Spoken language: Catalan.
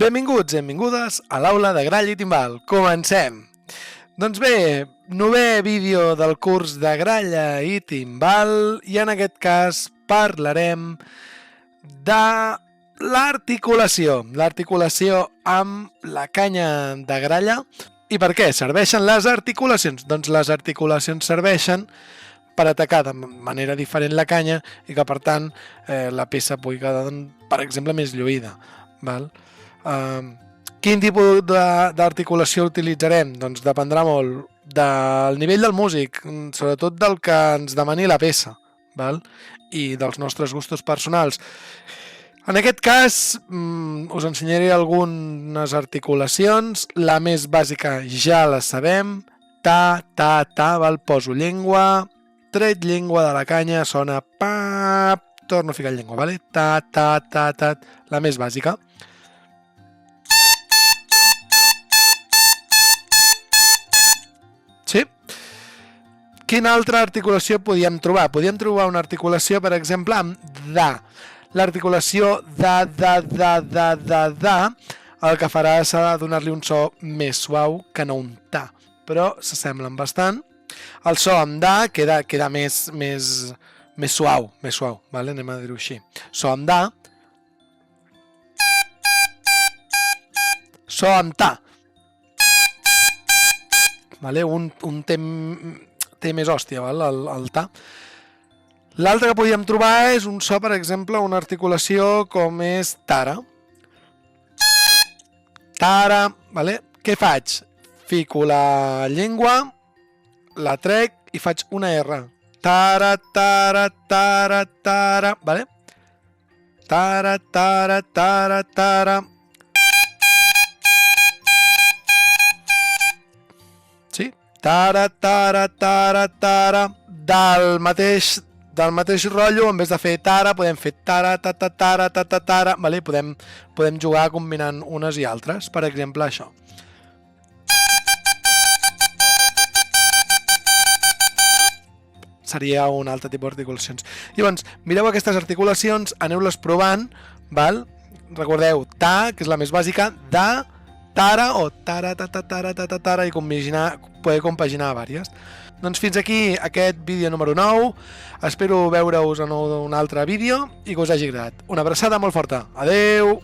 Benvinguts i benvingudes a l'aula de grall i timbal. Comencem! Doncs bé, 9è vídeo del curs de gralla i timbal i en aquest cas parlarem de l'articulació. L'articulació amb la canya de gralla. I per què serveixen les articulacions? Doncs les articulacions serveixen per atacar de manera diferent la canya i que per tant la peça pugui quedar, per exemple, més lluïda. Val? Quin tipus d'articulació utilitzarem? Doncs dependrà molt del nivell del músic, sobretot del que ens demani la peça, val? I dels nostres gustos personals. En aquest cas us ensenyaré algunes articulacions. La més bàsica ja la sabem. Ta, ta, ta, val? Poso llengua, tret llengua de la canya, sona pap, torno a ficar llengua, vale? Ta, ta, ta, ta, la més bàsica. Sí? Quina altra articulació podíem trobar? Podíem trobar una articulació, per exemple, amb da. L'articulació da, el que farà serà donar-li un so més suau que no un ta, però s'assemblen bastant. El so amb da queda més suau, vale? Anem a dir-ho així. So amb da. So amb ta. Vale? Un té més hòstia, val? El ta. L'altre que podíem trobar és un so, per exemple, una articulació com és tara. Tara, vale? Què faig? Fico la llengua, la trec i faig una R. Tara, tara, tara, tara, vale? Tara, tara, tara, tara. Sí? Tara, tara, tara, tara. Del mateix rotllo, en vez de fer tara, podem fer tara, ta, ta, tara, ta, ta, tara, vale? Podem jugar combinant unes i altres. Per exemple, això. Seria un altre tipus d'articulacions. Llavors, mireu aquestes articulacions, aneu-les provant, val? Recordeu, ta, que és la més bàsica, da, tara o tara, ta, ta, tara, ta, ta, tara, i poder compaginar vàries. Doncs fins aquí aquest vídeo número 9. Espero veure-us en un altre vídeo i que us hagi agradat. Una abraçada molt forta. Adeu!